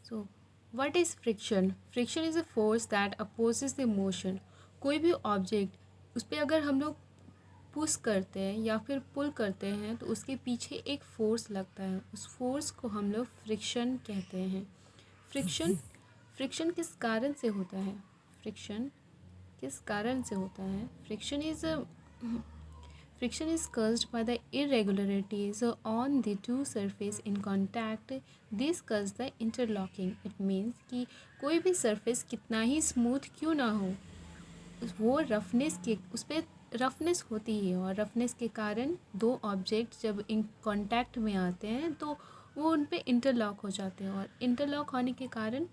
So what is friction? Friction is a force that opposes the motion. कोई भी object उस पर अगर हम लोग पुश करते हैं या फिर पुल करते हैं तो उसके पीछे एक फोर्स लगता है, उस फोर्स को हम लोग फ्रिक्शन कहते हैं। फ्रिक्शन फ्रिक्शन किस कारण से होता है? फ्रिक्शन किस कारण से होता है? Friction is caused by the irregularities on the two surface in contact. This cause the interlocking. It means कि कोई भी surface कितना ही smooth क्यों ना हो, वो रफनेस के उस पर रफनेस होती है, और रफनेस के कारण दो ऑब्जेक्ट जब इन कांटेक्ट में आते हैं तो वो उन पे इंटरलॉक हो जाते हैं, और इंटरलॉक होने के कारण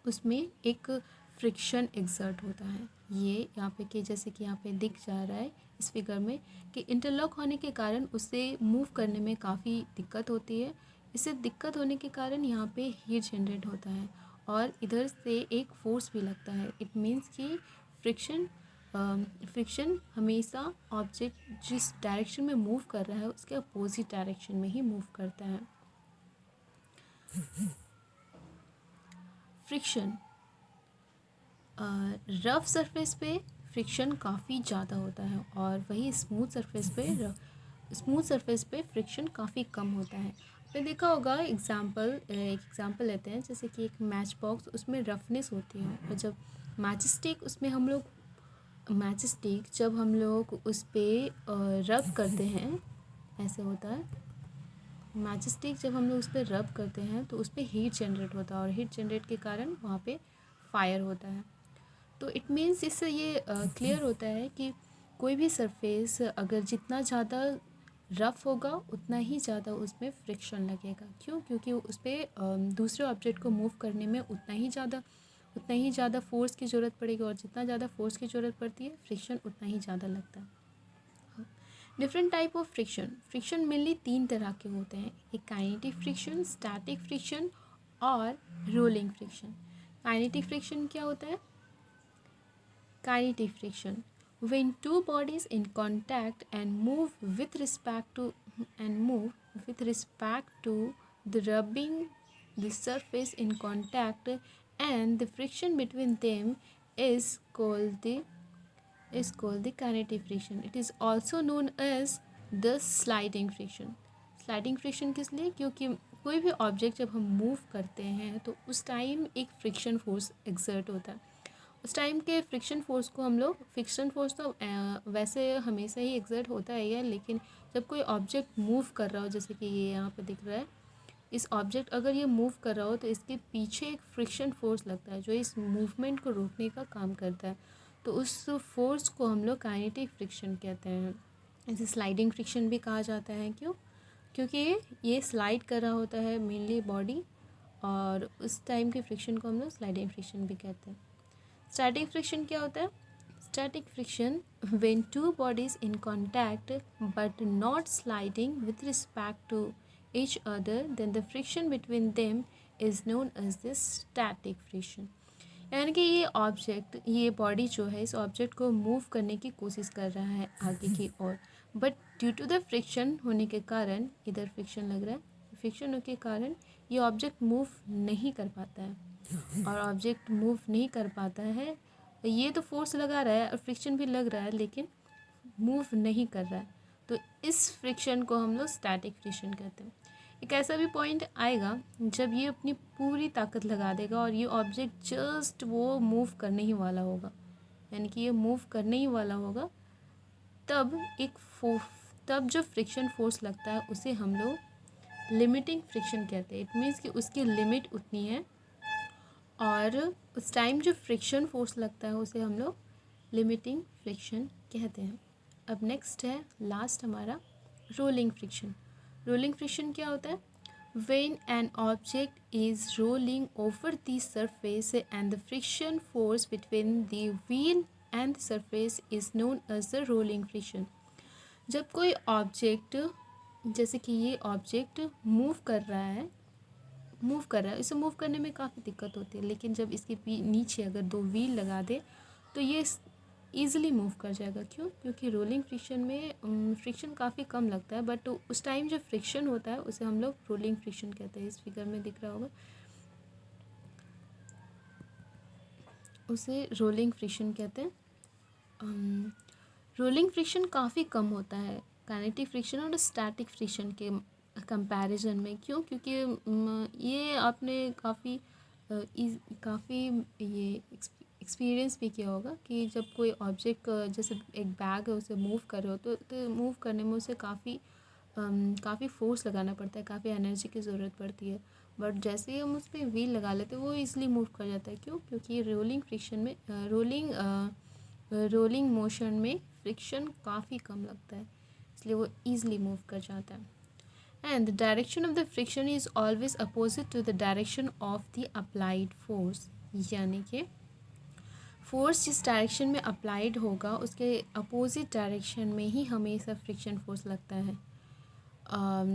उसमें एक फ्रिक्शन एक्सर्ट होता है। ये यहाँ पे कि जैसे कि यहाँ पे दिख जा रहा है इस फिगर में कि इंटरलॉक होने के कारण उसे मूव करने में काफ़ी दिक्कत होती है। इससे दिक्कत होने के कारण यहाँ पे हीट जनरेट होता है और इधर से एक फोर्स भी लगता है। इट मीन्स कि फ्रिक्शन हमेशा ऑब्जेक्ट जिस डायरेक्शन में मूव कर रहा है उसके अपोजिट डायरेक्शन में ही मूव करता है। फ्रिक्शन रफ़ सरफेस पे फ्रिक्शन काफ़ी ज़्यादा होता है, और वही स्मूथ सरफेस पे फ्रिक्शन काफ़ी कम होता है। आपने देखा होगा एक एग्ज़ाम्पल लेते हैं, जैसे कि एक मैच बॉक्स, उसमें रफनेस होती है, और जब मैच स्टिक जब हम लोग उस पर रब करते हैं, ऐसे होता है। मैच स्टिक जब हम लोग उस पर रब करते हैं तो उस पर हीट जनरेट होता है, और हीट जनरेट के कारण वहाँ पे फायर होता है। तो इट मीन्स इससे ये क्लियर होता है कि कोई भी सरफेस अगर जितना ज़्यादा रफ़ होगा उतना ही ज़्यादा उसमें फ्रिक्शन लगेगा। क्यों? क्योंकि उस पर दूसरे ऑब्जेक्ट को मूव करने में उतना ही ज़्यादा फोर्स की ज़रूरत पड़ेगी, और जितना ज़्यादा फोर्स की ज़रूरत पड़ती है फ्रिक्शन उतना ही ज़्यादा लगता है। Different type of friction mainly 3 तरह के होते हैं। एक काइनेटिक फ्रिक्शन, स्टैटिक फ्रिक्शन और रोलिंग फ्रिक्शन। काइनेटिक फ्रिक्शन क्या होता है? Kinetic friction, when two bodies in contact and move with respect to the rubbing the surface in contact, and the friction between them is called the kinetic friction. It is also known as the sliding friction. Sliding friction किस लिए? क्योंकि कोई भी object जब हम move करते हैं तो उस टाइम एक फ्रिक्शन फोर्स एक्सर्ट होता है। उस टाइम के फ्रिक्शन फोर्स को हम लोग, फ्रिक्शन फोर्स तो वैसे हमेशा ही एक्सर्ट होता है या, लेकिन जब कोई ऑब्जेक्ट मूव कर रहा हो, जैसे कि ये यहाँ पे दिख रहा है, इस ऑब्जेक्ट अगर ये मूव कर रहा हो तो इसके पीछे एक फ्रिक्शन फोर्स लगता है जो इस मूवमेंट को रोकने का काम करता है। तो उस फोर्स को हम लोग काइनेटिक फ्रिक्शन कहते हैं। इसे स्लाइडिंग फ्रिक्शन भी कहा जाता है। क्यों? क्योंकि ये स्लाइड कर रहा होता है मेनली बॉडी, और उस टाइम के फ्रिक्शन को हम लोग स्लाइडिंग फ्रिक्शन भी कहते हैं। स्टैटिक फ्रिक्शन क्या होता है? Static friction when two bodies in contact but not sliding with respect to each other, then the friction between them is known as the static friction. यानी कि ये बॉडी जो है इस ऑब्जेक्ट को मूव करने की कोशिश कर रहा है आगे की ओर, but due to the friction होने के कारण, इधर फ्रिक्शन लग रहा है, फ्रिक्शन होने के कारण ये ऑब्जेक्ट मूव नहीं कर पाता है, और ऑब्जेक्ट मूव नहीं कर पाता है, ये तो फोर्स लगा रहा है और फ्रिक्शन भी लग रहा है लेकिन मूव नहीं कर रहा है, तो इस फ्रिक्शन को हम लोग स्टैटिक फ्रिक्शन कहते हैं। एक ऐसा भी पॉइंट आएगा जब ये अपनी पूरी ताकत लगा देगा और ये ऑब्जेक्ट जस्ट वो मूव करने ही वाला होगा, यानी कि ये मूव करने ही वाला होगा, तब जो फ्रिक्शन फोर्स लगता है उसे हम लोग लिमिटिंग फ्रिक्शन कहते हैं। इट मीन्स कि उसकी लिमिट उतनी है, और उस टाइम जो फ्रिक्शन फोर्स लगता है उसे हम लोग लिमिटिंग फ्रिक्शन कहते हैं। अब नेक्स्ट है लास्ट हमारा रोलिंग फ्रिक्शन। रोलिंग फ्रिक्शन क्या होता है? When an object is rolling over the surface and the friction force between the wheel and the surface is known as the rolling friction. जब कोई ऑब्जेक्ट, जैसे कि ये ऑब्जेक्ट मूव कर रहा है, इसे मूव करने में काफ़ी दिक्कत होती है, लेकिन जब इसके नीचे अगर 2 व्हील लगा दे तो ये ईज़िली मूव कर जाएगा। क्यों? क्योंकि रोलिंग फ्रिक्शन में फ्रिक्शन काफ़ी कम लगता है, बट उस टाइम जो फ्रिक्शन होता है उसे हम लोग रोलिंग फ्रिक्शन कहते हैं। इस फिगर में दिख रहा होगा, उसे रोलिंग फ्रिक्शन कहते हैं। रोलिंग फ्रिक्शन काफ़ी कम होता है काइनेटिक फ्रिक्शन और स्टैटिक फ्रिक्शन के कंपैरिजन में। क्यों? क्योंकि ये आपने काफ़ी ये एक्सपीरियंस भी किया होगा कि जब कोई ऑब्जेक्ट जैसे एक बैग है उसे मूव कर रहे हो तो मूव करने में उसे काफ़ी फोर्स लगाना पड़ता है, काफ़ी एनर्जी की ज़रूरत पड़ती है। बट जैसे ही हम उस पर व्हील लगा लेते हैं वो ईज़िली मूव कर जाता है। क्यों? क्योंकि रोलिंग फ्रिक्शन में रोलिंग मोशन में फ्रिक्शन काफ़ी कम लगता है, इसलिए वो ईज़िली मूव कर जाता है। And the direction of the friction is always opposite to the direction of the applied force, यानी कि फोर्स जिस डायरेक्शन में अप्लाइड होगा उसके अपोजिट डायरेक्शन में ही हमेशा फ्रिक्शन फोर्स लगता है।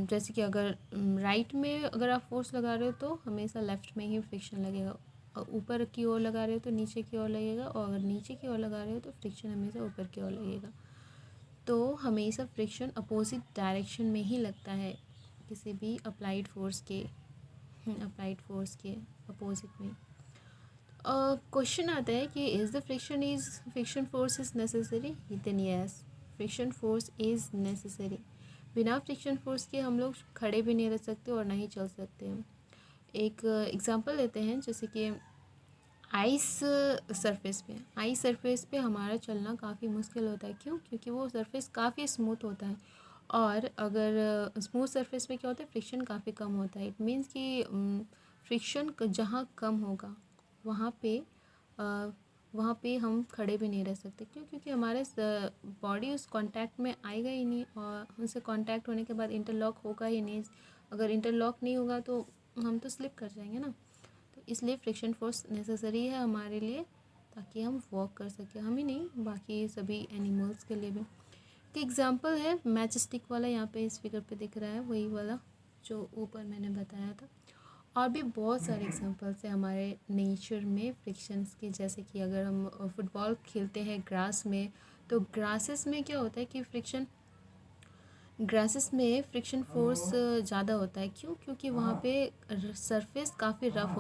जैसे कि अगर राइट में अगर आप फोर्स लगा रहे हो तो हमेशा लेफ़्ट में ही फ्रिक्शन लगेगा, और ऊपर की ओर लगा रहे हो तो नीचे की ओर लगेगा, और अगर नीचे की ओर लगा रहे हो तो फ्रिक्शन हमेशा ऊपर की ओर लगेगा। तो हमेशा फ्रिक्शन अपोजिट डायरेक्शन में ही लगता है किसी भी अप्लाइड फोर्स के अपोजिट में। क्वेश्चन आता है कि is the friction force is necessary? Then yes, friction force is necessary. बिना फ्रिक्शन फोर्स के हम लोग खड़े भी नहीं रह सकते और नहीं चल सकते हैं। एक एग्जांपल लेते हैं, जैसे कि आइस सरफेस पे हमारा चलना काफ़ी मुश्किल होता है। क्यों? क्योंकि वो सरफेस काफ़ी स्मूथ होता है, और अगर स्मूथ सरफेस पे क्या होता है, फ्रिक्शन काफ़ी कम होता है। इट मीन्स कि फ्रिक्शन जहाँ कम होगा वहाँ पे हम खड़े भी नहीं रह सकते। क्यों? क्योंकि हमारे बॉडी उस कांटेक्ट में आएगा ही नहीं, और उनसे कांटेक्ट होने के बाद इंटरलॉक होगा ही नहीं। अगर इंटरलॉक नहीं होगा तो हम तो स्लिप कर जाएंगे ना। तो इसलिए फ्रिक्शन फोर्स नेसेसरी है हमारे लिए, ताकि हम वॉक कर सकें, हम ही नहीं बाकी सभी एनिमल्स के लिए भी। तो एग्जांपल है मैच स्टिक वाला, यहाँ पे इस फिगर पे दिख रहा है, वही वाला जो ऊपर मैंने बताया था। और भी बहुत सारे एग्जांपल्स हैं हमारे नेचर में फ्रिक्शंस के, जैसे कि अगर हम फुटबॉल खेलते हैं ग्रास में, तो ग्रासेस में क्या होता है कि ग्रासेस में फ्रिक्शन फोर्स ज़्यादा होता है। क्यों? क्योंकि वहाँ पे सरफेस काफ़ी रफ